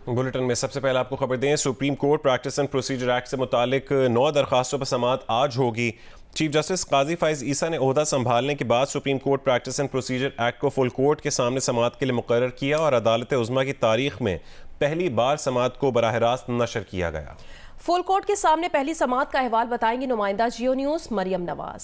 Bulletin में सबसे पहले आपको खबर दें, supreme court practice and procedure act से मुतालिक 9 दरखास्तों पर समाअत आज होगी। चीफ जस्टिस काजी फाइज ईसा ने ओहदा संभालने के बाद supreme court practice and procedure act को फुल कोर्ट के सामने समाअत के लिए मुकर्रर किया और अदालत उज़्मा की तारीख में पहली बार समाअत को बराह रास्त नशर किया गया। फुल कोर्ट के सामने पहली समाअत का अहवाल बताएंगी नुमाइंदा Geo News Maryam Nawaz.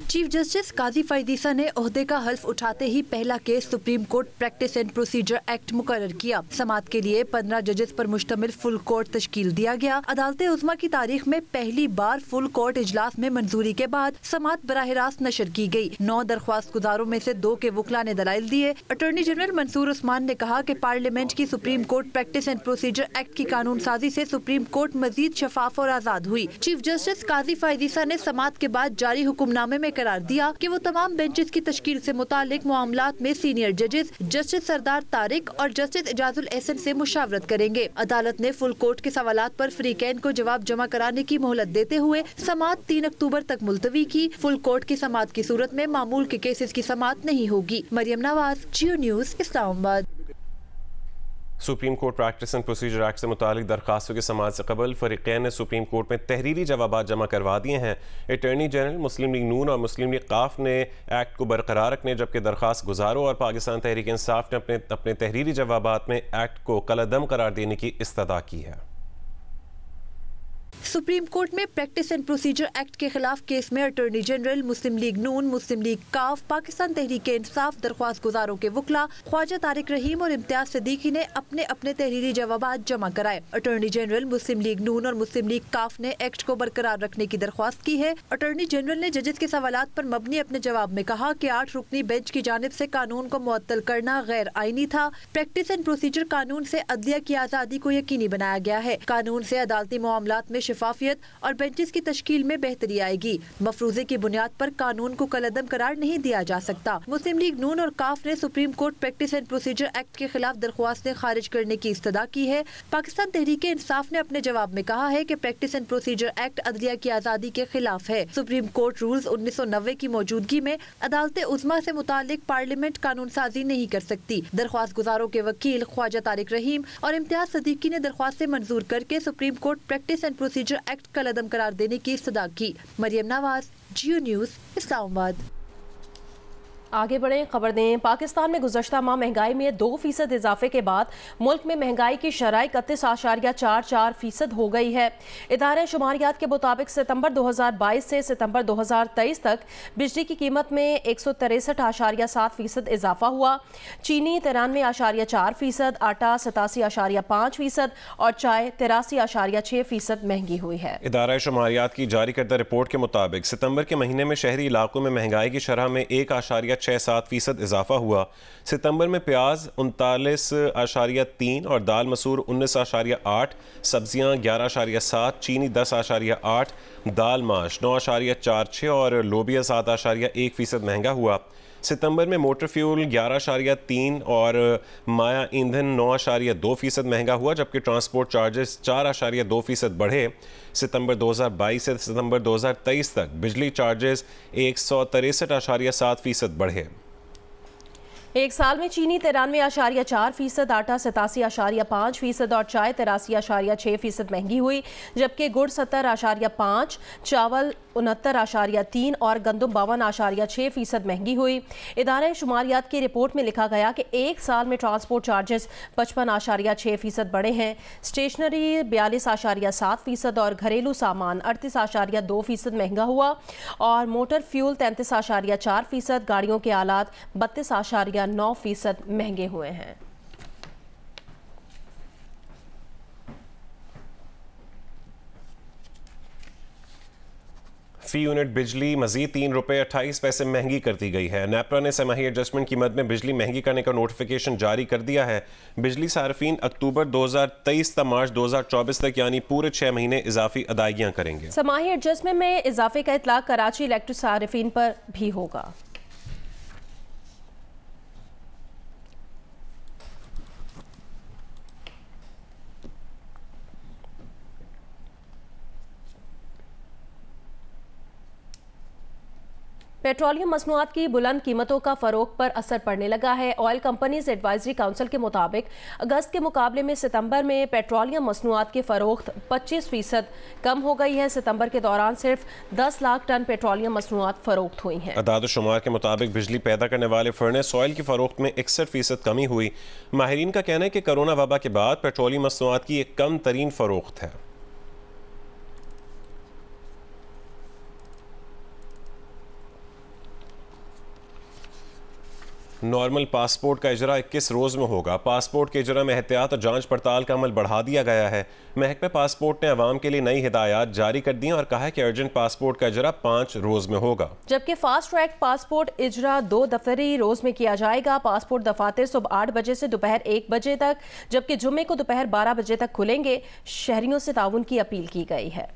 Chief justice Qazi Faez Isa ने ओहदे का हल्फ उठाते ही पहला case supreme court practice and procedure act मुकर्रर किया। समाअत के लिए 15 जजेस पर मुश्तमिल फुल कोर्ट तश्कील दिया गया। अदालत उज़्मा की तारीख में पहली बार फुल कोर्ट इजलास में मंजूरी के बाद समाअत बराह रास्त नशर की गई। 9 दरख्वास्त गुजारों में से 2 के वकला ने दलाइल दिए। अटॉर्नी जनरल मंसूर उस्मान ने कहा कि पार्लियामेंट की supreme court practice and procedure act की कानून साजी से सुप्रीम कोर्ट मजीद शफाफ और आजाद हुई। चीफ जस्टिस काजी फाइज ईसा ने समाअत के बाद जारी हुक्मनामे में करार दिया कि वो तमाम बेंचेस की तश्कील से मुतालिक मामलात में सीनियर जजेस जस्टिस सरदार तारिक और जस्टिस एजाजुल एहसन से मुशावरत करेंगे। अदालत ने फुल कोर्ट के सवालात पर फ्रीकैन को जवाब जमा कराने की मोहलत देते हुए समाअत 3 अक्टूबर तक मुलतवी की। फुल कोर्ट की समाअत की सूरत में मामूल के केसेस की समाअत नहीं होगी। Maryam Nawaz, Geo News, Islamabad. Supreme court practice and procedure act से मुतालिक दरखास्तों की समाअत से कबल फरीकैन ने सुप्रीम कोर्ट में तहरीरी जवाबात जमा करवा दिए हैं। अटॉर्नी जनरल, मुस्लिम लीग नून और मुस्लिम लीग काफ ने एक्ट को बरकरार रखने, जबकि दरखास्त गुजारों और पाकिस्तान तहरीक इंसाफ ने अपने तहरीरी जवाबात में एक्ट को कलअदम करार देने की इस्तदा की है। सुप्रीम कोर्ट में प्रैक्टिस एंड प्रोसीजर एक्ट के खिलाफ केस में अटॉर्नी जनरल, मुस्लिम लीग नून, मुस्लिम लीग काफ, पाकिस्तान तहरीक इंसाफ, दरख्वास्त गुजारों के वकला ख्वाजा तारिक रहीम और इम्तियाज सिद्दीकी ने अपने अपने तहरीरी जवाबात जमा कराए। अटॉर्नी जनरल, मुस्लिम लीग नून और मुस्लिम लीग काफ ने एक्ट को बरकरार रखने की दरख्वास्त की है। अटॉर्नी जनरल ने जजेस के सवालात पर मबनी अपने जवाब में कहा कि 8 रुकनी बेंच की जानिब से कानून को मुअत्तल करना गैर आईनी था। प्रैक्टिस एंड प्रोसीजर कानून से अदलिया की आज़ादी को यकीनी बनाया गया है। कानून से अदालती मामलात में शफाफियत और बेंचेस की तश्कील में बेहतरी आएगी। मफरूजे की बुनियाद पर कानून को कलअदम करार नहीं दिया जा सकता। मुस्लिम लीग नून और काफ ने supreme court practice and procedure act के खिलाफ दरख्वास्तें खारिज करने की इस्तदा की है। पाकिस्तान तहरीक इंसाफ ने अपने जवाब में कहा है कि प्रैक्टिस एंड प्रोसीजर एक्ट अदलिया की आज़ादी के खिलाफ है। सुप्रीम कोर्ट रूल्स 1990 की मौजूदगी में अदालत उज़्मा से मुतालिक पार्लियामेंट कानून साजी नहीं कर सकती। दरख्वास्त गुजारों के वकील ख्वाजा तारिक रहीम और इम्तियाज सिद्दीकी ने दरख्वास्तें मंजूर करके supreme court practice and procedure act कलअदम करार देने की इस्तदा की। मरियम नवाज, जियो न्यूज़, इस्लामाबाद। आगे बढ़े, खबर दें, पाकिस्तान में गुज़श्ता माह महंगाई में 2% इजाफे के बाद मुल्क में महंगाई की शरह 31.44% हो गई है। इदारे शुमारियात के मुताबिक सितंबर 2022 से सितंबर 2023 तक बिजली की कीमत में 163.7% इजाफा हुआ। चीनी 93.4%, आटा 87.5% और चाय 83.6% महंगी हुई है। इदारा शुमारियात की जारी करदा रिपोर्ट के मुताबिक सितंबर के महीने में शहरी इलाकों में महंगाई की शरह में 1.67% इजाफा हुआ। सितंबर में प्याज 39.3 और दाल मसूर 19.8, सब्जियां 11.7, चीनी 10.8, दाल माश 9.46 और लोबिया 7.1% महंगा हुआ। सितंबर में मोटर फ्यूल 11.3 और माया ईंधन 9.2% महंगा हुआ, जबकि ट्रांसपोर्ट चार्जेस 4.2% बढ़े। सितंबर 2022 से सितंबर 2023 तक बिजली चार्जेस 163.7% बढ़े। एक साल में चीनी 93.4%, आटा 87.5% और चाय 83.6% महंगी हुई, जबकि गुड़ 70.5, चावल 69.3 और गंदम 52.6% महंगी हुई। इदारे शुमारियात की रिपोर्ट में लिखा गया कि एक साल में ट्रांसपोर्ट चार्जेस 55.6% बढ़े हैं। स्टेशनरी 42.7% और घरेलू सामान 38.2% महंगा हुआ और मोटर फ्यूल 33.4%, गाड़ियों के आलात 32.9% महंगे हुए हैं। फी यूनिट बिजली मजीद 3 रुपये 28 पैसे महंगी कर दी गई है। नेपरा ने समाही एडजस्टमेंट की मद में बिजली महंगी करने का नोटिफिकेशन जारी कर दिया है। बिजली सार्फिन अक्टूबर 2023 से मार्च 2024 तक यानी पूरे 6 महीने इजाफी अदायगियां करेंगे। समाही एडजस्टमेंट में इजाफे का इतलाक कराची इलेक्ट्रिक सार्फिन पर भी होगा। पेट्रोलियम मसनूआत की बुलंद कीमतों का फरोख्त पर असर पड़ने लगा है। ऑयल कंपनीज एडवाइजरी काउंसिल के मुताबिक अगस्त के मुकाबले में सितंबर में पेट्रोलियम मसनूआत की फरोख्त 25% कम हो गई है। सितंबर के दौरान सिर्फ 10 लाख टन पेट्रोलियम मसनूआत फरोख्त हुई हैं। अदाद शुमार के मुताबिक बिजली पैदा करने वाले फर्नेस ऑयल की फरोख्त में 61% कमी हुई। माहिरीन का कहना है कि कोरोना वबा के बाद पेट्रोलियम मसनूआत की एक कम तरीन फरोख्त है। नॉर्मल पासपोर्ट का इजरा 21 रोज़ में होगा। पासपोर्ट के इजरा में एहतियात और जांच पड़ताल का अमल बढ़ा दिया गया है। महकमे पासपोर्ट ने अवाम के लिए नई हिदायत जारी कर दी और कहा है कि अर्जेंट पासपोर्ट का इजरा 5 रोज़ में होगा, जबकि फास्ट ट्रैक पासपोर्ट इजरा 2 दफ्तरी रोज़ में किया जाएगा। पासपोर्ट दफातर सुबह 8 बजे से दोपहर 1 बजे तक, जबकि जुम्मे को दोपहर 12 बजे तक खुलेंगे। शहरियों से ताउन की अपील की गई है।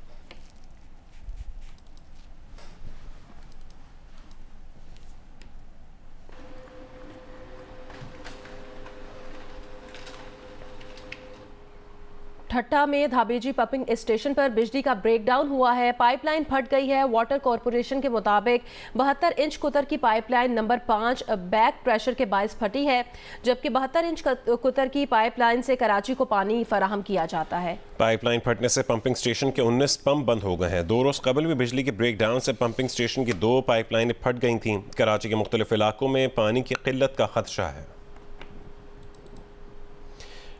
ठट्टा में धाबेजी पंपिंग स्टेशन पर बिजली का ब्रेकडाउन हुआ है। पाइपलाइन फट गई है। वाटर कॉरपोरेशन के मुताबिक 72 इंच कुतर की पाइपलाइन नंबर 5 बैक प्रेशर के बायस फटी है, जबकि 72 इंच कुतर की पाइपलाइन से कराची को पानी फराहम किया जाता है। पाइपलाइन फटने से पंपिंग स्टेशन के 19 पंप बंद हो गए हैं। 2 रोज़ कबल भी बिजली के ब्रेकडाउन से पंपिंग स्टेशन की 2 पाइपलाइनें फट गई थीं। कराची के मुख्तलिफ इलाकों में पानी की किल्लत का खदशा है।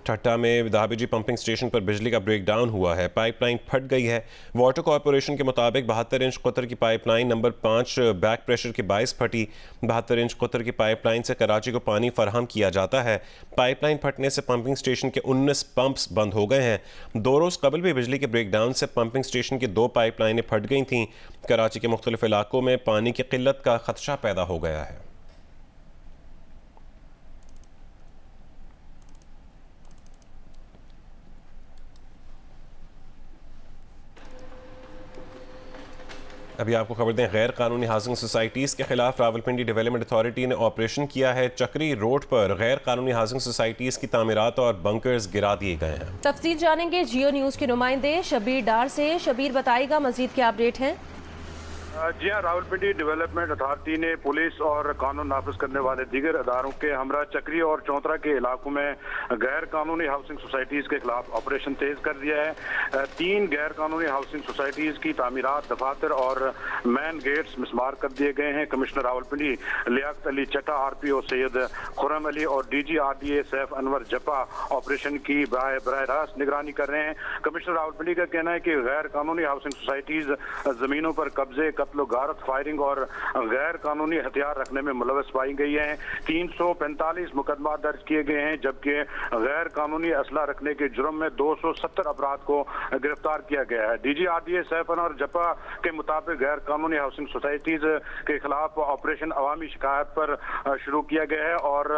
ठट्टा में धाबेजी पंपिंग स्टेशन पर बिजली का ब्रेकडाउन हुआ है। पाइपलाइन फट गई है। वाटर कॉरपोरेशन के मुताबिक 72 इंच कुतर की पाइपलाइन नंबर 5 बैक प्रेशर के बायस फटी। 72 इंच कुतर की पाइपलाइन से कराची को पानी फराहम किया जाता है। पाइपलाइन फटने से पंपिंग स्टेशन के 19 पंप्स बंद हो गए हैं। 2 रोज़ कबल भी बिजली के ब्रेकडाउन से पंपिंग स्टेशन की 2 पाइपलाइनें फट गई थीं। कराची के मुख्तलिफ इलाकों में पानी की किल्लत का खदशा पैदा हो गया है। अभी आपको खबर दें, गैर कानूनी हाउसिंग सोसाइटीज़ के खिलाफ रावलपिंडी डेवलपमेंट अथॉरिटी ने ऑपरेशन किया है। चक्री रोड पर गैर कानूनी हाउसिंग सोसाइटीज़ की तामीरात और बंकर्स गिरा दिए गए हैं। तफसील जानेंगे जियो न्यूज़ के नुमाइंदे शबीर डार से। शबीर, बताएगा मजीद क्या अपडेट है? जी हाँ, रावलपिंडी डेवलपमेंट अथॉरिटी ने पुलिस और कानून नाफिज करने वाले दीगर अदारों के हमरा चक्री और चौतरा के इलाकों में गैर कानूनी हाउसिंग सोसाइटीज़ के खिलाफ ऑपरेशन तेज कर दिया है। 3 गैर कानूनी हाउसिंग सोसाइटीज़ की तामीरात, दफातर और मैन गेट्स मिसमार कर दिए गए हैं। कमिश्नर रावलपिंडी लियाकत अली चट्टा, RPO सैयद खुर्रम अली और DG RDA सैफ अनवर जपा ऑपरेशन की बराह रास्त निगरानी कर रहे हैं। कमिश्नर रावलपिंडी का कहना है कि गैर कानूनी हाउसिंग सोसाइटीज़ ज़मीनों पर कब्जे, गारत, फायरिंग और गैर कानूनी हथियार रखने में मुलव्वस पाई गई हैं। 345 मुकदमा दर्ज किए गए हैं, जबकि गैर कानूनी असला रखने के जुर्म में 270 अफराद को गिरफ्तार किया गया है। DG RDA सैफन और जपा के मुताबिक गैर कानूनी हाउसिंग सोसाइटीज के खिलाफ ऑपरेशन अवामी शिकायत पर शुरू किया गया है और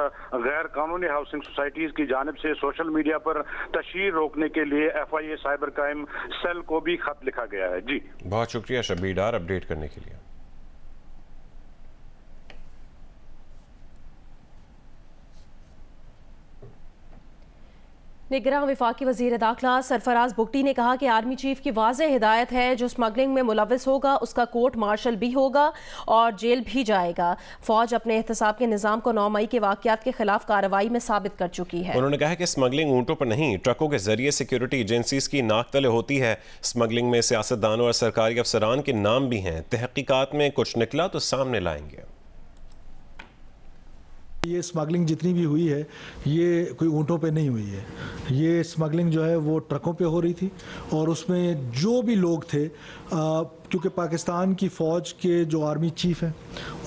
गैर कानूनी हाउसिंग सोसाइटीज की जानिब से सोशल मीडिया पर तशहीर रोकने के लिए FIA साइबर क्राइम सेल को भी खत लिखा गया है। जी, बहुत शुक्रिया शबीर डार अपडेट करने के लिए। निगरान वफाकी वज़ीर दाखिला सरफराज बुगटी ने कहा कि आर्मी चीफ की वाज़ेह हिदायत है, जो स्मगलिंग में मुलव्वस होगा उसका कोर्ट मार्शल भी होगा और जेल भी जाएगा। फौज अपने एहतसाब के निज़ाम को 9 मई के वाक़यात के खिलाफ कार्रवाई में साबित कर चुकी है। उन्होंने कहा कि स्मगलिंग ऊँटों पर नहीं, ट्रकों के जरिए सिक्योरिटी एजेंसीज की नाक तले होती है। स्मगलिंग में सियासतदानों और सरकारी अफसरान के नाम भी हैं। तहकीकात में कुछ निकला तो सामने लाएंगे। ये स्मगलिंग जितनी भी हुई है ये कोई ऊँटों पे नहीं हुई है। ये स्मगलिंग जो है वो ट्रकों पे हो रही थी और उसमें जो भी लोग थे, क्योंकि पाकिस्तान की फ़ौज के जो आर्मी चीफ़ हैं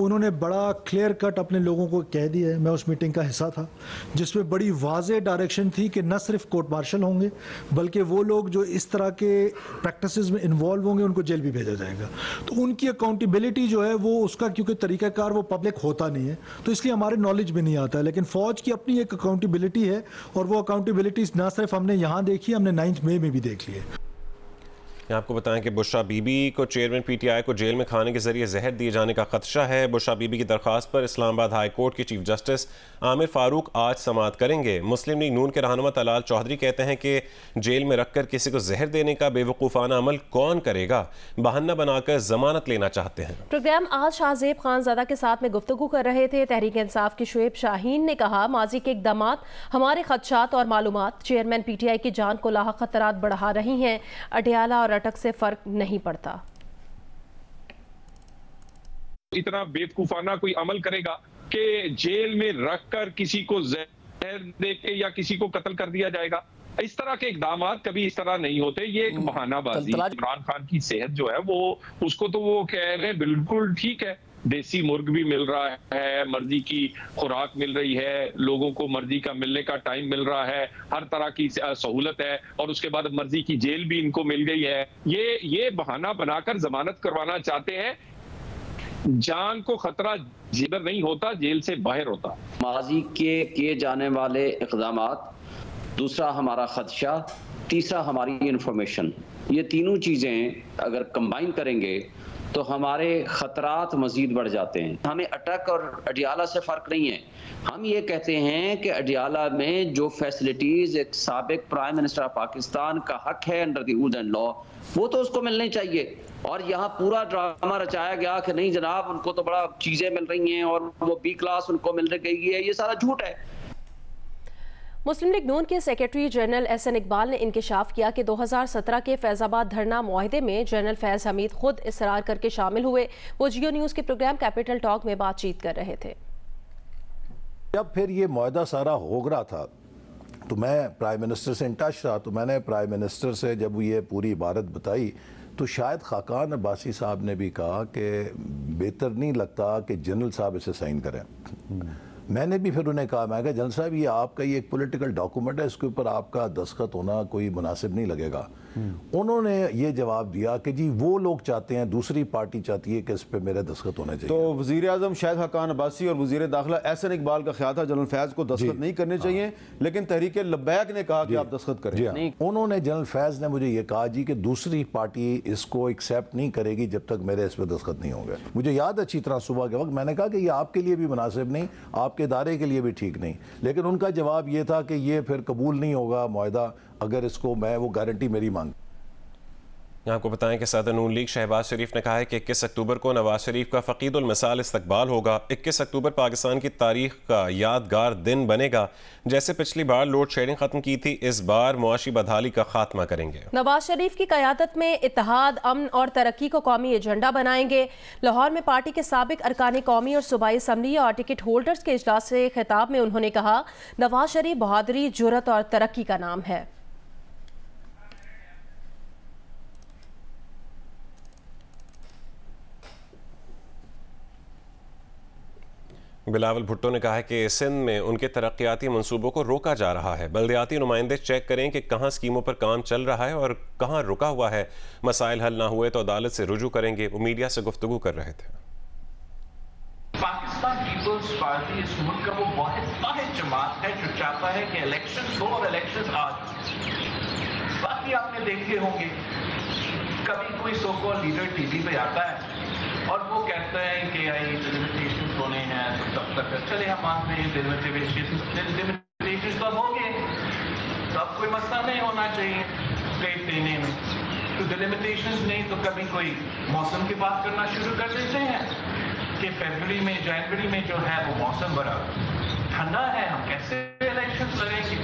उन्होंने बड़ा क्लियर कट अपने लोगों को कह दिया है। मैं उस मीटिंग का हिस्सा था जिसमें बड़ी वाज़ेह डायरेक्शन थी कि न सिर्फ कोर्ट मार्शल होंगे बल्कि वो लोग जो इस तरह के प्रैक्टिसेस में इन्वॉल्व होंगे उनको जेल भी भेजा जाएगा। तो उनकी अकाउंटेबिलिटी जो है वो उसका, क्योंकि तरीक़ाकार वो पब्लिक होता नहीं है तो इसलिए हमारे नॉलेज में नहीं आता है, लेकिन फ़ौज की अपनी एक अकाउंटेबिलिटी है और वो अकाउंटेबिलिटी ना सिर्फ हमने यहाँ देखी, हमने 9 मई में भी देख ली है। आपको बताएं कि बुशरा बीबी को चेयरमैन पीटीआई को जेल में खाने के जरिए जहर दिए जाने का खदशा है। बुशरा बीबी की दरखास्त पर इस्लामाबाद हाई कोर्ट के चीफ जस्टिस आमिर फारूक आज समाअत करेंगे। मुस्लिम लीग नून के रहनुमा तलाल चौधरी कहते हैं कि जेल में रखकर किसी को जहर देने का बेवकूफ़ाना अमल कौन करेगा, बहाना बनाकर जमानत लेना चाहते हैं। प्रोग्राम आज शाहजेब खानजादा के साथ में गुफ्तगू कर रहे थे। तहरीक इंसाफ के शुएब शाहीन ने कहा, माजी के इक़दामात हमारे खदशात और मालूमात चेयरमैन पीटीआई की जान को लाहक खतरात बढ़ा रही हैं। अडियाला और अटक से फर्क नहीं पड़ता। इतना बेवकूफाना कोई अमल करेगा कि जेल में रखकर किसी को जहर देके या किसी को कत्ल कर दिया जाएगा। इस तरह के इकदाम कभी इस तरह नहीं होते, ये एक बहानाबाजी। इमरान खान की सेहत जो है वो उसको तो वो कह रहे हैं बिल्कुल ठीक है, देसी मुर्ग भी मिल रहा है, मर्जी की खुराक मिल रही है, लोगों को मर्जी का मिलने का टाइम मिल रहा है, हर तरह की सहूलत है, और उसके बाद मर्जी की जेल भी इनको मिल गई है। ये बहाना बनाकर जमानत करवाना चाहते हैं। जान को खतरा जेल नहीं होता, जेल से बाहर होता। माजी के किए जाने वाले इक़दामात, दूसरा हमारा खदशा, तीसरा हमारी इंफॉर्मेशन, ये तीनों चीजें अगर कंबाइन करेंगे तो हमारे खतरात मजीद बढ़ जाते हैं। हमें अटक और अडियाला से फ़र्क नहीं है। हम ये कहते हैं कि अडियाला में जो फैसिलिटीज़ एक साबिक प्राइम मिनिस्टर ऑफ पाकिस्तान का हक है under the rules and law, वो तो उसको मिलनी चाहिए। और यहाँ पूरा ड्रामा रचाया गया कि नहीं जनाब उनको तो बड़ा चीज़ें मिल रही हैं और वो बी क्लास उनको मिल रही है, ये सारा झूठ है। मुस्लिम लीग नून के सेक्रेटरी जनरल एहसन इकबाल ने इंकशाफ किया कि 2017 के फैज़ाबाद धरना मुआहदे में जनरल फैज़ हमीद खुद इसरार करके शामिल हुए। वो जियो न्यूज़ के प्रोग्राम कैपिटल टॉक में बातचीत कर रहे थे। जब फिर ये मुआहदा सारा हो रहा था तो मैं प्राइम मिनिस्टर से इन टच था, तो मैंने प्राइम मिनिस्टर से जब ये पूरी इबारत बताई तो शायद खाकान अब्बासी साहब ने भी कहा कि बेहतर नहीं लगता कि जनरल साहब इसे साइन करें। मैंने भी फिर उन्हें कहा, मैं कहा जनरल साहब ये आपका ये एक पॉलिटिकल डॉक्यूमेंट है, इसके ऊपर आपका दस्तखत होना कोई मुनासिब नहीं लगेगा। उन्होंने ये जवाब दिया कि जी वो लोग चाहते हैं, दूसरी पार्टी चाहती है कि इस पे मेरे दस्तखत होने चाहिए। तो वज़ीर आज़म शाहिद खाकान अब्बासी और वज़ीर दाखिला एहसन इकबाल का ख्याल था जनरल फैज़ को दस्तखत नहीं करने चाहिए, लेकिन तहरीक लब्बैक ने कहा कि आप दस्तखत करें। उन्होंने जनरल फैज़ ने मुझे ये कहा जी कि दूसरी पार्टी इसको एक्सेप्ट नहीं करेगी जब तक मेरे इस पर दस्तखत नहीं होंगे। मुझे याद अच्छी तरह सुबह के वक्त मैंने कहा कि ये आपके लिए भी मुनासिब नहीं, आपके इदारे के लिए भी ठीक नहीं, लेकिन उनका जवाब ये था कि ये फिर कबूल नहीं होगा मुआहदा अगर इसको मैं वो गारंटी मेरी मांग। आपको बताएं कि सदर नून लीग शहबाज शरीफ ने कहा है कि 21 अक्टूबर को नवाज शरीफ का फ़कीदुल मिसाल इस्तकबाल होगा। 21 अक्टूबर पाकिस्तान की तारीख का यादगार दिन बनेगा। जैसे पिछली बार लोड शेडिंग खत्म की थी, इस बार मुआशी बदहाली का खात्मा करेंगे। नवाज शरीफ की क़यादत में इत्तेहाद, अमन और तरक्की को कौमी एजेंडा बनाएंगे। लाहौर में पार्टी के साबिक अरकान कौमी और सूबाई असम्बली और टिकट होल्डर्स के इजलास से खिताब में उन्होंने कहा, नवाज शरीफ बहादुरी, जुर्रत और तरक्की का नाम है। बिलावल भुट्टो ने कहा है कि सिंध में उनके तरक्याती मंसूबों को रोका जा रहा है। बल्दियाती नुमाइंदे चेक करें कि कहाँ स्कीमों पर काम चल रहा है और कहाँ रुका हुआ है। मसाइल हल ना हुए तो अदालत से रुजू करेंगे। वो मीडिया से गुफ्तगू कर रहे थे। पाकिस्तान पीपल्स पार्टी इस मुल्क का वो वाहिद जमात है जो चाहता है कि इलेक्शन हो और इलेक्शन आ जाए। बाकी आपने देखे होंगे कभी कोई सो कॉल्ड लीडर टीवी पे आता है और वो कहता है कि डिलिमिटेशन होने हैं, तो तब तक चले हम मानते हैं डिलिमिटेशन तो अब हो गए, तो अब कोई मसला नहीं होना चाहिए रेट देने में। तो डिलिमिटेशन नहीं तो कभी कोई मौसम की बात करना शुरू कर देते हैं कि फरवरी में जनवरी में जो है वो मौसम बड़ा ठंडा है, हम कैसे इलेक्शन लड़ेंगे।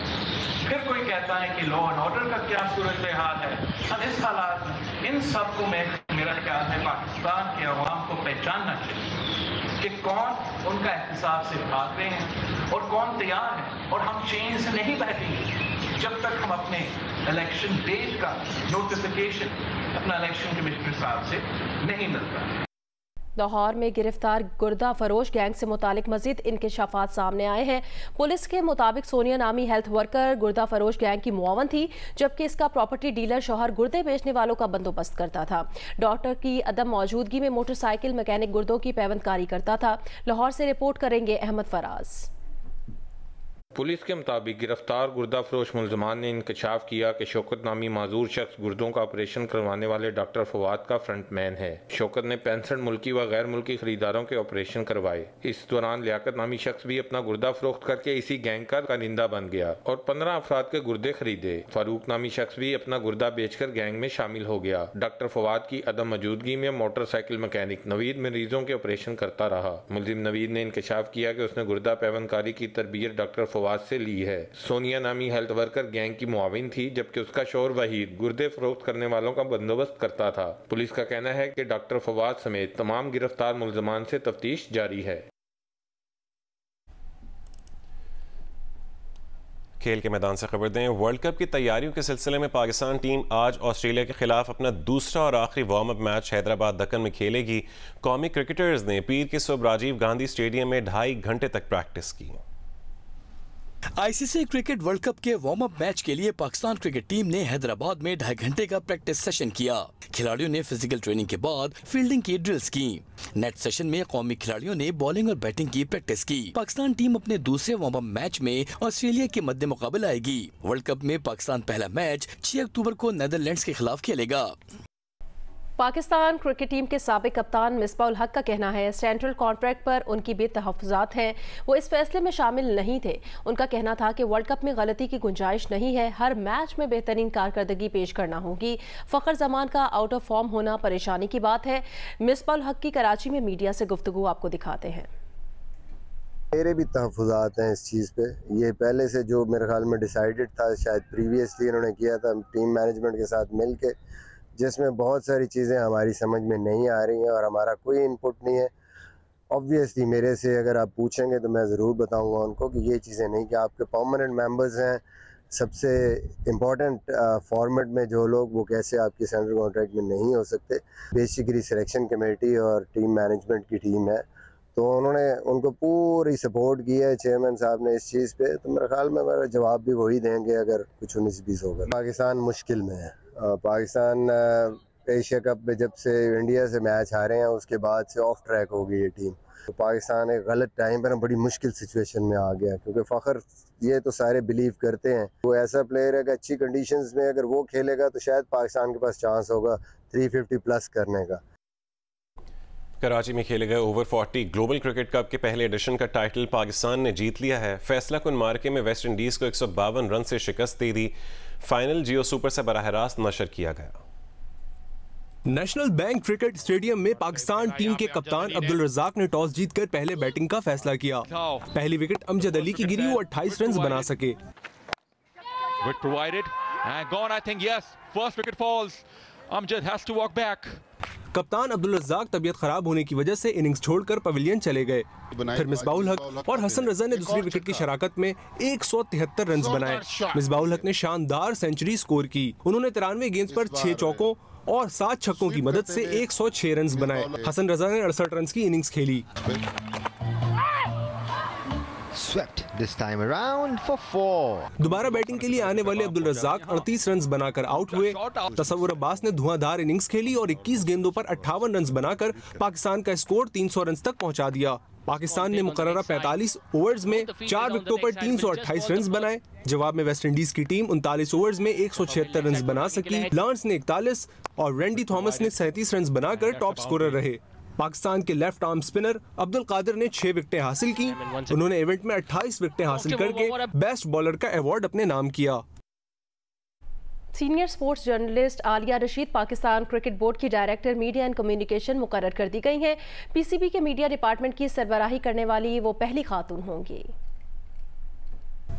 फिर कोई कहता है कि लॉ एंड ऑर्डर का क्या सूरत हाल है। अब इस हालात में इन सबको मेरा ख्याल है पाकिस्तान के अवाम को पहचानना चाहिए कि कौन उनका एहतसाब से भाग रहे हैं और कौन तैयार है। और हम चेन से नहीं बैठेंगे जब तक हम अपने इलेक्शन डेट का नोटिफिकेशन अपना इलेक्शन कमिश्नर साहब से नहीं मिलता। लाहौर में गिरफ्तार गुर्दा फरोश गैंग से मुतालिक मजीद इंकशाफात सामने आए हैं। पुलिस के मुताबिक सोनिया नामी हेल्थ वर्कर गुर्दा फरोश गैंग की मुआवन थी, जबकि इसका प्रॉपर्टी डीलर शौहर गुर्दे बेचने वालों का बंदोबस्त करता था। डॉक्टर की अदम मौजूदगी में मोटरसाइकिल मैकेनिक गुर्दों की पैवंदकारी करता था। लाहौर से रिपोर्ट करेंगे अहमद फराज। पुलिस के मुताबिक गिरफ्तार गुर्दा फरोश मुलजमान ने इंकशाफ किया कि शौकत नामी माजूर शख्स गुर्दों का ऑपरेशन करवाने वाले डॉक्टर फवाद का फ्रंटमैन है। शौकत ने 65 मुल्की व गैर मुल्की खरीदारों के ऑपरेशन करवाए। इस दौरान लियाकत नामी शख्स भी अपना गुर्दा फरोख्त करके इसी गैंग का कारिंदा बन गया और 15 अफराद के गुर्दे खरीदे। फारूक नामी शख्स भी अपना गुर्दा बेचकर गैंग में शामिल हो गया। डॉक्टर फवाद की अदम मौजूदगी में मोटरसाइकिल मैकेनिक नवीद मरीजों के ऑपरेशन करता रहा। मुलजिम नवीद ने इंकशाफ किया कि उसने गुर्दा पैवनकारी की तरबियत डॉक्टर फवाद से ली है। सोनिया नामी हेल्थ वर्कर गैंग की मुआविन थी, जबकि उसका शौहर वहीद गुर्दे फरोख्त करने वालों का बंदोबस्त करता था। पुलिस का कहना है कि डॉक्टर फवाद समेत तमाम गिरफ्तार मुलजमान से तफ्तीश जारी है। खेल के मैदान से खबर दें, वर्ल्ड कप की तैयारियों के सिलसिले में पाकिस्तान टीम आज ऑस्ट्रेलिया के खिलाफ अपना दूसरा और आखिरी warm up match Hyderabad Deccan में खेलेगी। कौमी क्रिकेटर्स ने पीर के सुबह राजीव गांधी स्टेडियम में 2.5 घंटे तक प्रैक्टिस की। आईसीसी क्रिकेट वर्ल्ड कप के वार्म अप मैच के लिए पाकिस्तान क्रिकेट टीम ने हैदराबाद में 2.5 घंटे का प्रैक्टिस सेशन किया। खिलाड़ियों ने फिजिकल ट्रेनिंग के बाद फील्डिंग की ड्रिल्स की। नेट सेशन में कौमी खिलाड़ियों ने बॉलिंग और बैटिंग की प्रैक्टिस की। पाकिस्तान टीम अपने दूसरे वार्म अप मैच में ऑस्ट्रेलिया के मद्दे मुकाबला आएगी। वर्ल्ड कप में पाकिस्तान पहला मैच 6 अक्टूबर को नीदरलैंड्स के खिलाफ खेलेगा। पाकिस्तान क्रिकेट टीम के साबिक कप्तान मिसबाह उल हक का कहना है सेंट्रल कॉन्ट्रैक्ट पर उनकी बेतहफ़्फ़ुज़ात हैं, वो इस फैसले में शामिल नहीं थे। उनका कहना था कि वर्ल्ड कप में गलती की गुंजाइश नहीं है, हर मैच में बेहतरीन कारकर्दगी पेश करना होगी। फ़खर जमान का आउट ऑफ फॉर्म होना परेशानी की बात है। मिसबाह उल हक की कराची में मीडिया से गुफ्तगू आपको दिखाते हैं। मेरे भी तहफ़्फ़ुज़ात हैं इस चीज़ पे। ये पहले से जो मेरे ख्याल में डिसाइडेड था, शायद प्रीवियसली इन्होंने किया था टीम मैनेजमेंट के साथ मिल के, जिसमें बहुत सारी चीज़ें हमारी समझ में नहीं आ रही हैं और हमारा कोई इनपुट नहीं है। ऑब्वियसली मेरे से अगर आप पूछेंगे तो मैं ज़रूर बताऊंगा उनको कि ये चीज़ें नहीं, कि आपके परमानेंट मेंबर्स हैं, सबसे इम्पॉर्टेंट फॉर्मेट में जो लोग, वो कैसे आपके सेंट्रल कॉन्ट्रैक्ट में नहीं हो सकते। बेसिकली सिलेक्शन कमेटी और टीम मैनेजमेंट की टीम है, तो उन्होंने उनको पूरी सपोर्ट की है चेयरमैन साहब ने इस चीज़ पे। तो मेरे ख्याल में मेरा जवाब भी वही देंगे अगर कुछ 19-20 होगा। पाकिस्तान मुश्किल में है। पाकिस्तान एशिया कप में जब से इंडिया से मैच हारे हैं उसके बाद से ऑफ ट्रैक हो गई ये टीम। तो पाकिस्तान एक गलत टाइम पर बड़ी मुश्किल सिचुएशन में आ गया, क्योंकि फ़खर ये तो सारे बिलीव करते हैं वो ऐसा प्लेयर है कि अच्छी कंडीशंस में अगर वो खेलेगा तो शायद पाकिस्तान के पास चांस होगा 350 प्लस करने का। कराची में खेले गए ओवर 40 ग्लोबल क्रिकेट कप के पहले एडिशन का टाइटल पाकिस्तान ने जीत लिया है। फैसला कुन मार्के में वेस्ट इंडीज़ को 152 रन से शिकस्त दे दी। फाइनल जियो सुपर से बराह रास्त नशर किया गया। नेशनल बैंक क्रिकेट स्टेडियम में पाकिस्तान टीम के कप्तान अब्दुल रज़ाक ने टॉस जीतकर पहले बैटिंग का फैसला किया। पहली विकेट अमजद अली की गिरी, वो 28 रन बना सके। कप्तान अब्दुल रज़ाक तबीयत खराब होने की वजह से इनिंग्स छोड़कर पवेलियन चले गए। फिर मिसबाह उल हक और हसन रजा ने दूसरी विकेट की शराकत में 173 रन बनाए। मिसबाह उल हक ने शानदार सेंचुरी स्कोर की। उन्होंने 93 गेंद पर 6 चौकों और 7 छक्कों की मदद से 106 रन बनाए। हसन रजा ने 68 रन की इनिंग्स खेली। Swept this time around for 4. दोबारा बैटिंग के लिए आने वाले अब्दुल रज़ाक 38 रन बनाकर आउट हुए। तसव्वुर अब्बास ने धुआंधार इनिंग्स खेली और 21 गेंदों पर 58 रन बनाकर पाकिस्तान का स्कोर 300 रन तक पहुंचा दिया। पाकिस्तान ने मुकर्ररा 45 ओवर्स में 4 विकेटों पर 328 रन बनाए। जवाब में वेस्ट इंडीज की टीम 39 ओवर्स में 176 रन बना सकी। लांस ने 41 और रैंडी थॉमस ने 37 रन बनाकर टॉप स्कोरर रहे। पाकिस्तान के left arm spinner Abdul Qadir ने 6 विकेटें हासिल की। उन्होंने इवेंट में 28 विकेटें हासिल करके बेस्ट बॉलर का अवार्ड अपने नाम किया। Senior sports journalist Alia Rashid Pakistan cricket board की डायरेक्टर मीडिया एंड कम्युनिकेशन मुकर्रर कर दी गई हैं। पीसीबी के मीडिया डिपार्टमेंट की सरबराही करने वाली वो पहली खातून होंगी।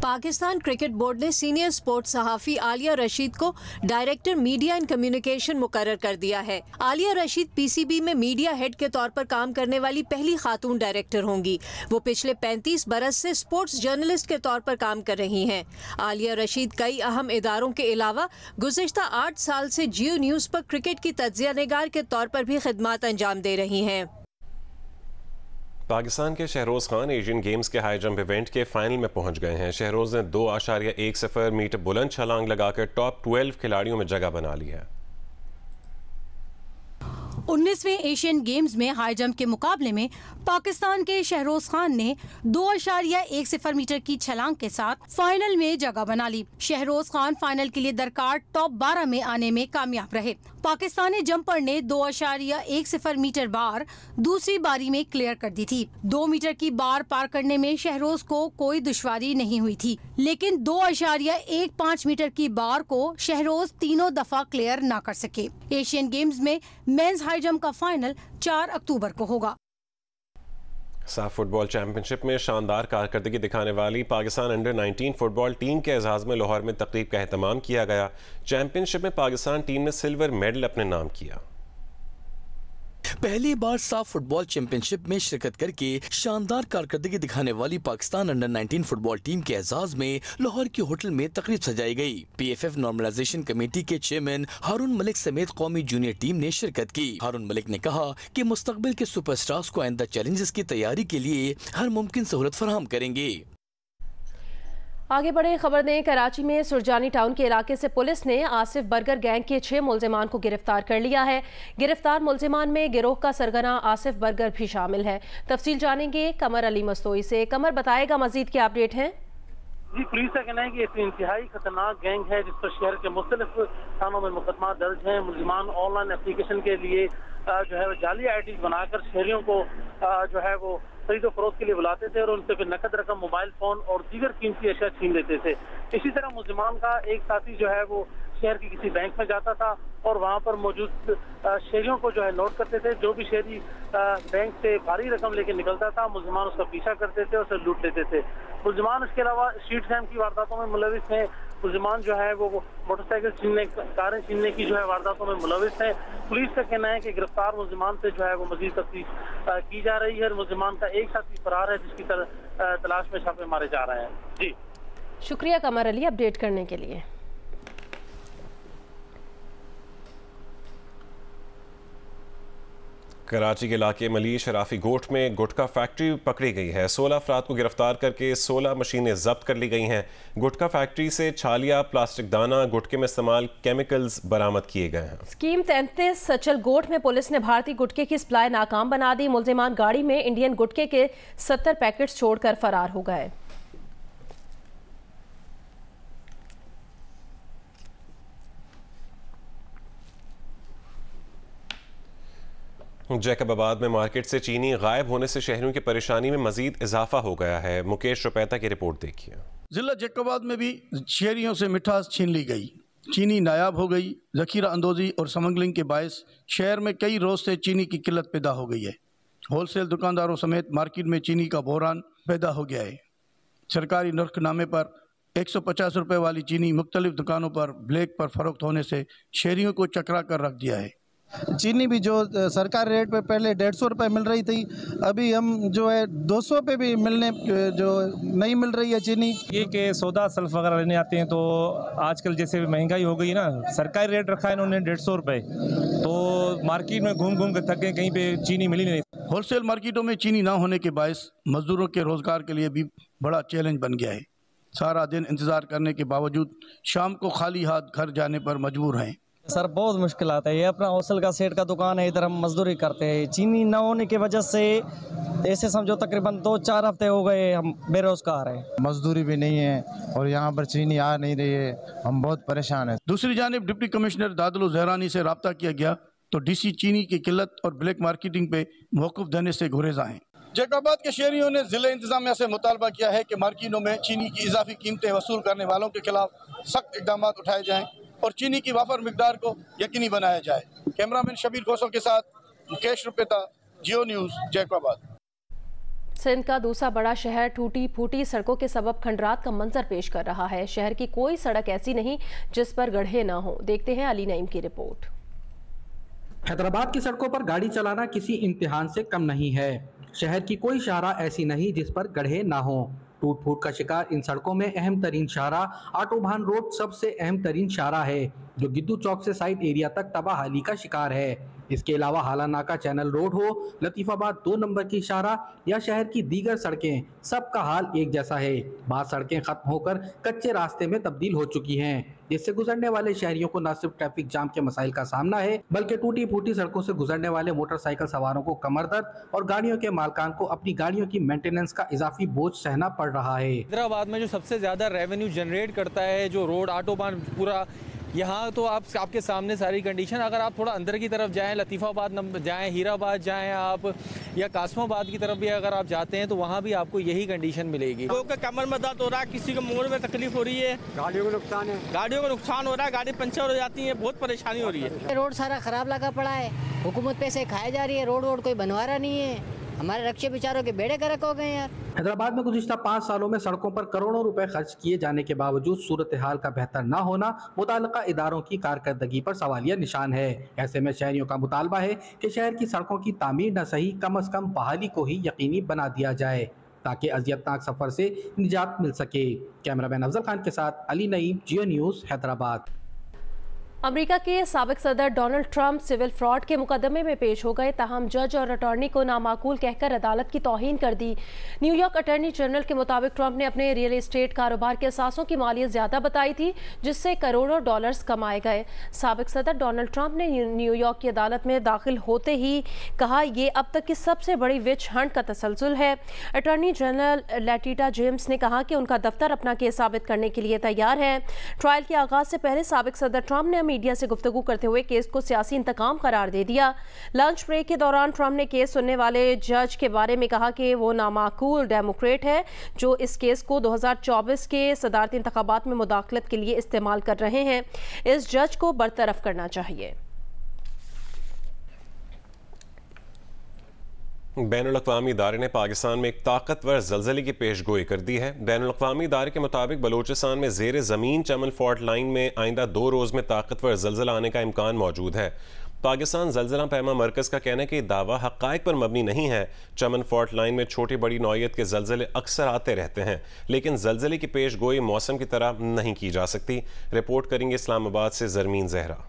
पाकिस्तान क्रिकेट बोर्ड ने सीनियर स्पोर्ट्स सहाफ़ी आलिया रशीद को डायरेक्टर मीडिया एंड कम्युनिकेशन मुकर्रर कर दिया है। आलिया रशीद पीसीबी में मीडिया हेड के तौर पर काम करने वाली पहली खातून डायरेक्टर होंगी। वो पिछले 35 बरस से स्पोर्ट्स जर्नलिस्ट के तौर पर काम कर रही हैं। आलिया रशीद कई अहम इदारों के अलावा गुज़िश्ता 8 साल से जियो न्यूज़ पर क्रिकेट की तज्ज़िया निगार के तौर पर भी खिदमत अंजाम दे रही हैं। पाकिस्तान के शहरोज खान एशियन गेम्स के हाई जंप इवेंट के फाइनल में पहुंच गए हैं। शहरोज ने 2.10 मीटर बुलंद छलांग लगाकर टॉप 12 खिलाड़ियों में जगह बना ली है। 19वें एशियन गेम्स में हाई जंप के मुकाबले में पाकिस्तान के शहरोज खान ने 2.10 मीटर की छलांग के साथ फाइनल में जगह बना ली। शहरोज खान फाइनल के लिए दरकार टॉप 12 में आने में कामयाब रहे। पाकिस्तानी जंपर ने 2.10 मीटर बार दूसरी बारी में क्लियर कर दी थी। 2 मीटर की बार पार करने में शहरोज को कोई दुश्वारी नहीं हुई थी, लेकिन 2.15 मीटर की बार को शहरोज तीनों दफा क्लियर न कर सके। एशियन गेम्स में मेंस हाई जंप का फाइनल 4 अक्टूबर को होगा। साफ फुटबॉल चैंपियनशिप में शानदार कारकर्दगी दिखाने वाली पाकिस्तान अंडर 19 फुटबॉल टीम के एजाज़ में लाहौर में तकरीब का एहतमाम किया गया। चैंपियनशिप में पाकिस्तान टीम ने सिल्वर मेडल अपने नाम किया। पहली बार साफ फुटबॉल चैंपियनशिप में शिरकत करके शानदार कारकर्दगी दिखाने वाली पाकिस्तान अंडर 19 फुटबॉल टीम के एजाज में लाहौर के होटल में तकरीब सजाई गई। PFF नॉर्मलाइजेशन कमेटी के चेयरमैन हारून मलिक समेत कौमी जूनियर टीम ने शिरकत की। हारून मलिक ने कहा कि मुस्तकबिल के सुपरस्टार्स को आइंदा चैलेंजेस की तैयारी के लिए हर मुमकिन सहूलत फराहम करेंगे। आगे बढ़े खबर दें, कराची में सुरजानी टाउन के इलाके से पुलिस ने आसिफ बर्गर गैंग के 6 मुलजिमान को गिरफ्तार कर लिया है। गिरफ्तार मुलजिमान में गिरोह का सरगना आसिफ बर्गर भी शामिल है। तफसील जानेंगे कमर अली मस्तोई से। कमर, बताएगा मजीद क्या अपडेट है? जी, पुलिस का कहना है कि ये इंतहाई खतरनाक गैंग है जिस पर शहर के मुख्तलिफ थानों में मुकदमा दर्ज है। मुलजिमान ऑनलाइन एप्लीकेशन के लिए जो है जाली आईडी बनाकर शहरियों को जो है वो खरीदो फरोख्त के लिए बुलाते थे और उनसे फिर नकद रकम, मोबाइल फोन और दीगर कीमती अशिया छीन लेते थे। इसी तरह मुलजिमान का एक साथी जो है वो शहर की किसी बैंक में जाता था और वहाँ पर मौजूद शहरियों को जो है नोट करते थे। जो भी शहरी बैंक से भारी रकम लेके निकलता था, मुलजिमान उसका पीछा करते थे और उसे लूट लेते थे। मुलजिमान इसके अलावा स्ट्रीट क्राइम की वारदातों में मुलविस हैं। मुलजिमान जो है वो मोटरसाइकिल छीनने, कारें छीनने की जो है वारदातों में मुलविस हैं। पुलिस का कहना है कि गिरफ्तार मुलजिमान से जो है वो मजीद तफ्तीश की जा रही है। मुलजिमान का एक साथी फरार है जिसकी तलाश में छापे मारे जा रहे हैं। जी, शुक्रिया कमर अली अपडेट करने के लिए। कराची के इलाके मली शराफी गोट में गुटखा फैक्ट्री पकड़ी गई है। 16 अफराद को गिरफ्तार करके 16 मशीनें जब्त कर ली गई हैं। गुटखा फैक्ट्री से छालिया, प्लास्टिक दाना, गुटखे में इस्तेमाल केमिकल्स बरामद किए गए हैं। स्कीम 33 सचल गोट में पुलिस ने भारतीय गुटखे की सप्लाई नाकाम बना दी। मुलजिमान गाड़ी में इंडियन गुटखे के 70 पैकेट्स छोड़कर फरार हो गए। जैकबाबाद में मार्केट से चीनी गायब होने से शहरियों की परेशानी में मजीद इजाफा हो गया है। मुकेश रुपैता की रिपोर्ट देखिए। जिला जैकबाबाद में भी शहरियों से मिठास छीन ली गई, चीनी नायाब हो गई। जखीरा अंदोजी और स्मगलिंग के बायस शहर में कई रोज से चीनी की किल्लत पैदा हो गई है। होलसेल दुकानदारों समेत मार्केट में चीनी का बहरान पैदा हो गया है। सरकारी नर्खनामे पर 150 रुपए वाली चीनी मुख्तलिफ दुकानों पर ब्लैक पर फरोख्त होने से शहरियों को चकरा कर रख दिया है। चीनी भी जो सरकारी रेट पे पहले 150 रुपये मिल रही थी, अभी हम जो है 200 पे भी मिलने जो नहीं मिल रही है चीनी। ये कि सौदा सल्फ वगैरह लेने आते हैं तो आजकल जैसे महंगाई हो गई ना, सरकारी रेट रखा है इन्होंने 150 रुपये, तो मार्केट में घूम घूम के थक गए, कहीं पे चीनी मिली नहीं। होलसेल मार्केटों में चीनी ना होने के बायस मजदूरों के रोजगार के लिए भी बड़ा चैलेंज बन गया है। सारा दिन इंतजार करने के बावजूद शाम को खाली हाथ घर जाने पर मजबूर हैं। सर बहुत मुश्किल आता है। ये अपना होलसेल का सेट का दुकान है, इधर हम मजदूरी करते हैं। चीनी न होने की वजह से ऐसे समझो तकरीबन 2-4 हफ्ते हो गए हम बेरोजगार हैं। मजदूरी भी नहीं है और यहाँ पर चीनी आ नहीं रही है, हम बहुत परेशान हैं। दूसरी जानिब डिप्टी कमिश्नर दादुल ज़हरानी से रब्ता किया गया तो डीसी चीनी की किल्लत और ब्लैक मार्केटिंग पे मौक़िफ़ देने से गुरेज़ा हैं। जैकबाबाद के शहरियों ने जिला इंतजामिया से मुतालबा किया है कि मार्केटों में चीनी की इजाफी कीमतें वसूल करने वालों के खिलाफ सख्त इक़दाम उठाए जाएँ और चीनी की वाफर मिकदार को यकीनी बनाया जाए। कैमरामैन शबीर खोसो के साथ मुकेश रुपेता, जियो न्यूज़, जैकबाबाद। सिंध का दूसरा बड़ा शहर टूटी फूटी सड़कों के सबब खंडरात का मंजर पेश कर रहा है। शहर की कोई सड़क ऐसी नहीं जिस पर गड्ढे ना हो। देखते हैं अली नईम की रिपोर्ट। हैदराबाद की सड़कों पर गाड़ी चलाना किसी इम्तिहान से कम नहीं है। शहर की कोई शाहरा ऐसी नहीं जिस पर गड्ढे ना हो। टूट फूट का शिकार इन सड़कों में अहम तरीन शाहरा आटोबान रोड सबसे अहम तरीन शाहरा है, जो गिद्दू चौक से साइड एरिया तक तबाहाली का शिकार है। इसके अलावा हाला नाका चैनल रोड हो, लतीफाबाद 2 नंबर की शाहरा या शहर की दीगर सड़कें, सबका हाल एक जैसा है। बाद सड़कें खत्म होकर कच्चे रास्ते में तब्दील हो चुकी हैं, जिससे गुजरने वाले शहरियों को न सिर्फ ट्रैफिक जाम के मसाइल का सामना है, बल्कि टूटी फूटी सड़कों से गुजरने वाले मोटरसाइकिल सवारों को कमर दर्द और गाड़ियों के मालकान को अपनी गाड़ियों की मेंटेनेंस का इजाफी बोझ सहना पड़ रहा है। हैदराबाद में जो सबसे ज्यादा रेवेन्यू जनरेट करता है जो रोड ऑटोबान पूरा, यहाँ तो आपके सामने सारी कंडीशन। अगर आप थोड़ा अंदर की तरफ जाएं, लतीफ़ाबाद जाएं, हीराबाद जाएं आप, या कासमाबाद की तरफ भी अगर आप जाते हैं तो वहाँ भी आपको यही कंडीशन मिलेगी। लोगों के कमर में दर्द हो रहा है, किसी को मोड़ में तकलीफ हो रही है, गाड़ियों को नुकसान है, गाड़ियों को नुकसान हो रहा है, गाड़ी पंचर हो जाती है, बहुत परेशानी हो रही है। रोड सारा खराब लगा पड़ा है, हुकूमत पैसे खाए जा रही है, रोड कोई बनवा रहा नहीं है, हमारे रक्षे बेचारों के बेड़े गर्क हो गए यार। हैदराबाद में गुज़िश्ता 5 सालों में सड़कों पर करोड़ों रुपए खर्च किए जाने के बावजूद सूरत हाल का बेहतर न होना मुताल्लिका इदारों की कारकर्दगी पर सवालिया निशान है। ऐसे में शहरियों का मुतालबा है कि शहर की सड़कों की तामीर न सही, कम अज कम बहाली को ही यकीनी बना दिया जाए, ताकि अजियतनाक सफर से निजात मिल सके। कैमरामैन अफजल खान के साथ अली नईम, जियो न्यूज़, हैदराबाद। अमेरिका के साबिक सदर डोनाल्ड ट्रंप सिविल फ्रॉड के मुकदमे में पेश हो गए, ताहम जज और अटॉर्नी को नामाकूल कहकर अदालत की तौहीन कर दी। न्यूयॉर्क अटॉर्नी जनरल के मुताबिक ट्रंप ने अपने रियल एस्टेट कारोबार के असासों की मालियत ज़्यादा बताई थी, जिससे करोड़ों डॉलर्स कमाए गए। साबिक सदर डोनाल्ड ट्रंप ने न्यूयॉर्क की अदालत में दाखिल होते ही कहा, ये अब तक की सबसे बड़ी विच हंट का तसलसल है। अटॉर्नी जनरल लैटिटा जेम्स ने कहा कि उनका दफ्तर अपना केस साबित करने के लिए तैयार है। ट्रायल के आगाज से पहले साबिक सदर ट्रंप ने मीडिया से गुफ्तगू करते हुए केस को सियासी इंतकाम करार दे दिया। लंच ब्रेक के दौरान ट्रंप ने केस सुनने वाले जज के बारे में कहा कि वो नामाकूल डेमोक्रेट है जो इस केस को 2024 के सदारती इंतखाबात में मुदाखलत के लिए इस्तेमाल कर रहे हैं। इस जज को बरतरफ करना चाहिए। बैनुल-अक़वामी इदारे ने पाकिस्तान में एक ताकतवर ज़लज़ले की पेश गोई कर दी है। बैनुल-अक़वामी इदारे के मुताबिक बलोचिस्तान में ज़ेर ज़मीन चमन फॉल्ट लाइन में आइंदा 2 रोज़ में ताकतवर ज़लज़ला आने का इम्कान मौजूद है। पाकिस्तान ज़लज़ला पैमा मरकज़ का कहना है कि दावा हक़ाइक़ पर मबनी नहीं है। चमन फॉल्ट लाइन में छोटी बड़ी नौइयत के ज़लज़ले अक्सर आते रहते हैं, लेकिन ज़लज़ले की पेश गोई मौसम की तरह नहीं की जा सकती। रिपोर्ट करेंगे इस्लामाबाद से ज़रमीन ज़हरा।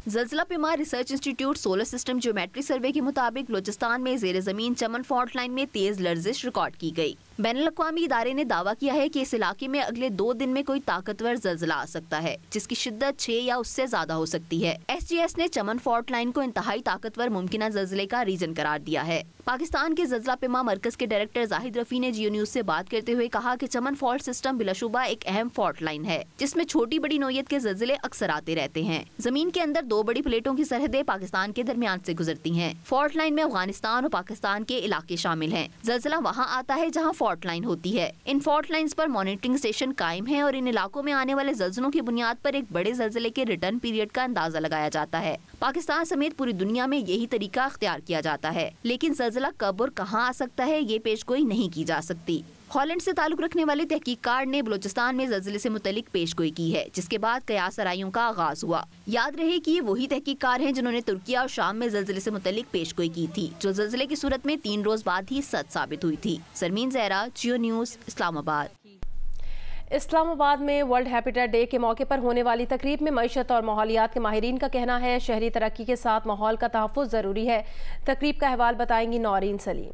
ज़लज़ला पेमा research institute solar system geometry survey के मुताबिक बलोचिस्तान में ज़ेर ज़मीन चमन फॉल्ट लाइन में तेज लर्जिश रिकॉर्ड की गई। बैनुल-अक़वामी इदारे ने दावा किया है कि इस इलाके में अगले 2 दिन में कोई ताकतवर ज़लज़ला आ सकता है, जिसकी शिद्दत 6 या उससे ज्यादा हो सकती है। SGS ने चमन फॉल्ट लाइन को इंतहाई ताकतवर मुमकिना ज़लज़ले का रीजन करार दिया है। पाकिस्तान के ज़लज़ला पेमा मरकज के डायरेक्टर जाहिद रफी ने जियो न्यूज से बात करते हुए कहा कि चमन फॉल्ट सिस्टम बिलाशुबा एक अहम फॉल्ट लाइन है, जिसमें छोटी बड़ी नौयत के ज़लज़ले अक्सर आते रहते हैं। जमीन के अंदर 2 बड़ी प्लेटों की सरहदें पाकिस्तान के दरमियान से गुजरती हैं। फॉल्ट लाइन में अफगानिस्तान और पाकिस्तान के इलाके शामिल हैं। ज़लज़ला वहाँ आता है जहाँ फॉल्ट लाइन होती है। इन फॉल्ट लाइंस पर मॉनिटरिंग स्टेशन कायम है और इन इलाकों में आने वाले ज़लज़लों की बुनियाद पर एक बड़े ज़लज़ले के रिटर्न पीरियड का अंदाजा लगाया जाता है। पाकिस्तान समेत पूरी दुनिया में यही तरीका अख्तियार किया जाता है, लेकिन ज़लज़ला कब और कहाँ आ सकता है ये पेशगोई नहीं की जा सकती। हॉलैंड से ताल्लुक रखने वाले तहकीककार ने बलोचिस्तान में ज़लज़ले से मुतल्लिक पेशगोई की है, जिसके बाद कयास आराइयों का आगाज हुआ। याद रहे कि ये वही तहकीककार हैं जिन्होंने तुर्किया और शाम में ज़लज़ले से मुतल्लिक पेशगोई की थी, जो ज़लज़ले की सूरत में 3 रोज बाद ही सच साबित हुई थी। सरमीन ज़हरा, जियो न्यूज़, इस्लामाबाद। इस्लामाबाद में वर्ल्ड हैबिटेट डे के मौके पर होने वाली तकरीब में मईशत और माहौलियात के माहिरीन का कहना है शहरी तरक्की के साथ माहौल का तहफ़्फ़ुज़ ज़रूरी है। तकरीब का अहवाल बताएंगी Naureen Salim.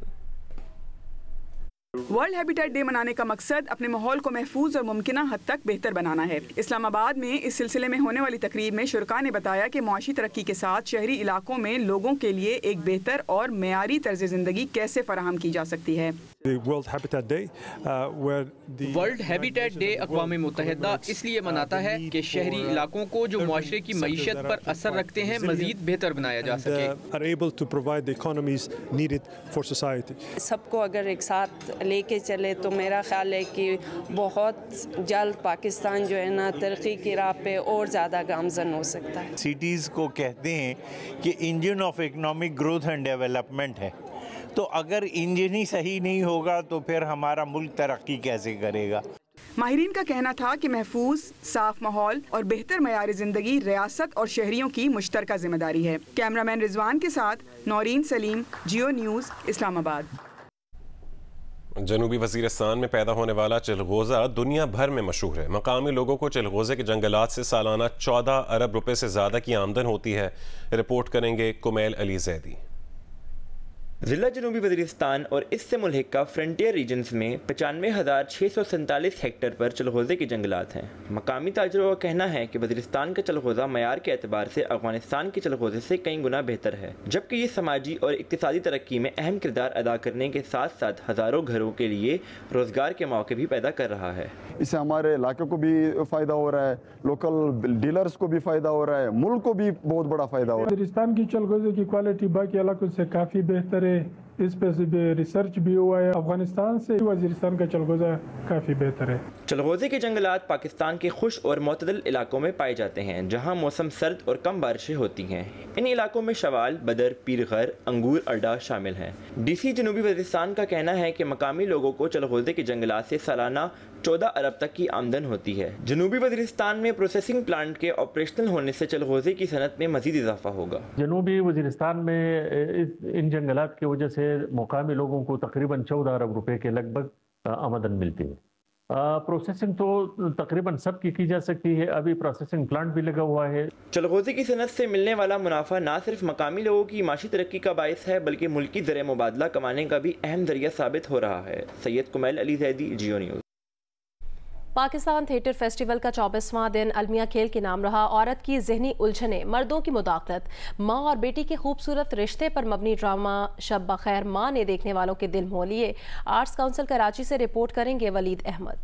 World habitat day मनाने का मकसद अपने माहौल को महफूज और मुमकिना हद तक बेहतर बनाना है। इस्लामाबाद में इस सिलसिले में होने वाली तकरीब में शुरका ने बताया कि माशी तरक्की के साथ शहरी इलाकों में लोगों के लिए एक बेहतर और मेयारी तर्ज ज़िंदगी कैसे फराहम की जा सकती है। वर्ल्ड हैबिटेट डे अक़वाम मुत्तहिदा इसलिए मनाता है कि शहरी इलाकों को जो मुआशरे की मईशत पर असर रखते हैं मजीद बेहतर बनाया जा सके। सबको अगर एक साथ लेके चले तो मेरा ख्याल है कि बहुत जल्द पाकिस्तान जो है ना तरक्की की राह पे और ज़्यादा गामजन हो सकता है। सिटीज़ को कहते हैं कि engine of economic growth and development है, तो अगर इंजन ही सही नहीं होगा तो फिर हमारा मुल्क तरक्की कैसे करेगा। माहिरीन का कहना था कि महफूज, साफ माहौल और बेहतर मयारी जिंदगी रियासत और शहरियों की मुश्तरका जिम्मेदारी है। कैमरामैन रिजवान के साथ नौरीन सलीम, जियो न्यूज़, इस्लामाबाद। जनूबी वज़ीरिस्तान में पैदा होने वाला चिलगोज़ा दुनिया भर में मशहूर है। मकामी लोगों को चिलगोज़े के जंगलात से सालाना 14 अरब रुपए से ज़्यादा की आमदन होती है। रिपोर्ट करेंगे कुमैल अली जैदी। ज़िला जनूबी वज़ीरिस्तान और इससे मुल्हिका फ्रंटियर रीजन्स में 95,647 हेक्टेयर पर चिलगोज़े के जंगलात हैं। मकामी ताजरों का कहना है कि वज़ीरिस्तान का चिलगोज़ा मयार के एतबार से अफगानिस्तान के चिलगोज़े से कई गुना बेहतर है, जबकि ये समाजी और इक्तिसादी तरक्की में अहम किरदार अदा करने के साथ साथ हज़ारों घरों के लिए रोज़गार के मौके भी पैदा कर रहा है। इससे हमारे इलाके को भी फ़ायदा हो रहा है, लोकल डीलर्स को भी फ़ायदा हो रहा है, मुल्क को भी बहुत बड़ा फ़ायदा हो रहा है। वज़ीरिस्तान की चिलगोज़े की क्वालिटी बाकी इलाकों से काफ़ी बेहतर है, इस पे रिसर्च भी हुआ है। अफगानिस्तान से वज़ीरिस्तान का चिलगोज़ा काफ़ी बेहतर है। चिलगोज़े के जंगलात पाकिस्तान के खुश और मुतदल इलाकों में पाए जाते हैं, जहां मौसम सर्द और कम बारिशें होती हैं। इन इलाकों में शवाल, बदर, पीरगर, अंगूर, अड्डा शामिल हैं। DC जनूबी वज़ीरिस्तान का कहना है कि मकामी लोगों को चिलगोज़े के जंगलात से सालाना 14 अरब तक की आमदन होती है। जनूबी वज़ीरिस्तान में प्रोसेसिंग प्लांट के ऑपरेशनल होने से चिलगोज़े की सनत में मज़ीद इजाफा होगा। जनूबी वज़ीरिस्तान में इन जंगलात की वजह से मुकामी लोगों को तकरीबन 14 अरब रुपए के लगभग आमदन मिलती है। प्रोसेसिंग तो तकरीबन सबकी की जा सकती है, अभी प्रोसेसिंग प्लांट भी लगा हुआ है। चिलगोज़े की सनत से मिलने वाला मुनाफा न सिर्फ मकामी लोगों की माशी तरक्की का बायस है, बल्कि मुल्की ज़र मुबादला कमाने का भी अहम जरिया साबित हो रहा है। सैयद कुमैल अली जैदी, जियो न्यूज़। पाकिस्तान थिएटर फेस्टिवल का 24वां दिन अलमिया खेल के नाम रहा। औरत की जहनी उलझने, मर्दों की मुदाखलत, माँ और बेटी के खूबसूरत रिश्ते पर मबनी ड्रामा शब बखैर माँ ने देखने वालों के दिल मोह लिए। आर्ट्स काउंसिल कराची से रिपोर्ट करेंगे वलीद अहमद।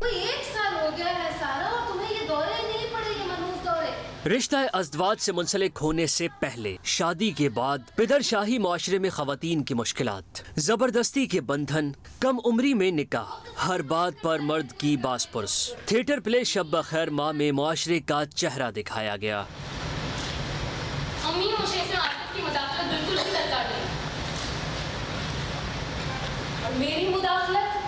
1 साल हो गया है सारा और तुम्हें ये दौरे नहीं पड़े, ये मनहूस दौरे। रिश्ता अज़दवाज से मुंसलिक होने से पहले, शादी के बाद, पिदरशाही माशरे में खवातीन की मुश्किलात, जबरदस्ती के बंधन, कम उम्री में निकाह, हर बात पर मर्द की बासपुरस। थिएटर प्ले शब बखैर माँ में मुआशरे का चेहरा दिखाया गया। अम्मी मुझे से आतिफ की मुदाखलत बिल्कुल भी दरकार नहीं, और मेरी मुदाखलत।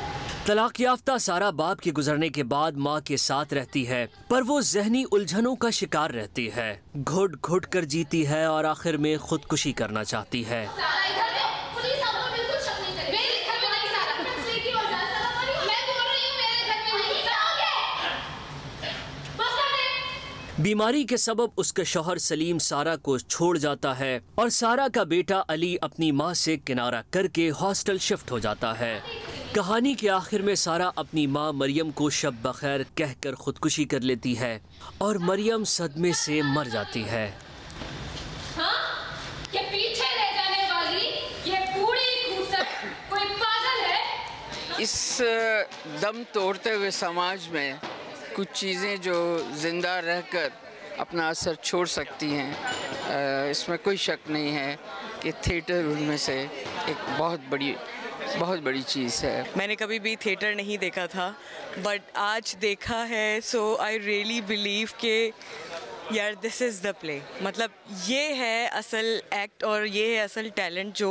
तलाक याफ्ता सारा बाप के गुजरने के बाद माँ के साथ रहती है, पर वो जहनी उलझनों का शिकार रहती है, घुट घुट कर जीती है और आखिर में खुदकुशी करना चाहती है। बीमारी के सबब उसका शौहर सलीम सारा को छोड़ जाता है और सारा का बेटा अली अपनी माँ से किनारा करके हॉस्टल शिफ्ट हो जाता है। कहानी के आखिर में सारा अपनी माँ मरियम को शब बखैर कहकर खुदकुशी कर लेती है और मरियम सदमे से मर जाती है। हाँ? ये पीछे रह जाने वाली ये पूरी कोई पागल है। इस दम तोड़ते हुए समाज में कुछ चीज़ें जो ज़िंदा रहकर अपना असर छोड़ सकती हैं, इसमें कोई शक नहीं है कि थिएटर उनमें से एक बहुत बड़ी चीज़ है। मैंने कभी भी थिएटर नहीं देखा था, बट आज देखा है, सो आई रियली बिलीव के यार दिस इज़ द प्ले। मतलब ये है असल एक्ट और ये है असल टैलेंट जो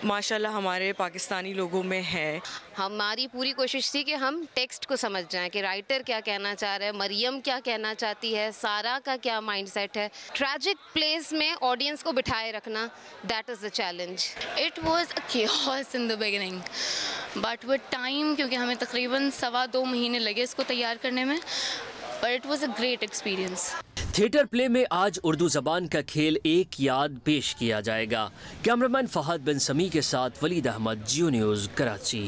माशाल्लाह हमारे पाकिस्तानी लोगों में है। हमारी पूरी कोशिश थी कि हम टेक्स्ट को समझ जाएं कि राइटर क्या कहना चाह रहा है, मरियम क्या कहना चाहती है, सारा का क्या माइंडसेट है। ट्रैजिक प्लेस में ऑडियंस को बिठाए रखना, that is the challenge. It was a chaos in the beginning, but with time, क्योंकि हमें तकरीबन 2.25 महीने लगे इसको तैयार करने में, but it was a great experience. Theatre play में आज उर्दू ज़बान का खेल एक याद पेश किया जाएगा। कैमरामैन फहद बिन समी के साथ वलीद अहमद, जियो न्यूज़, कराची।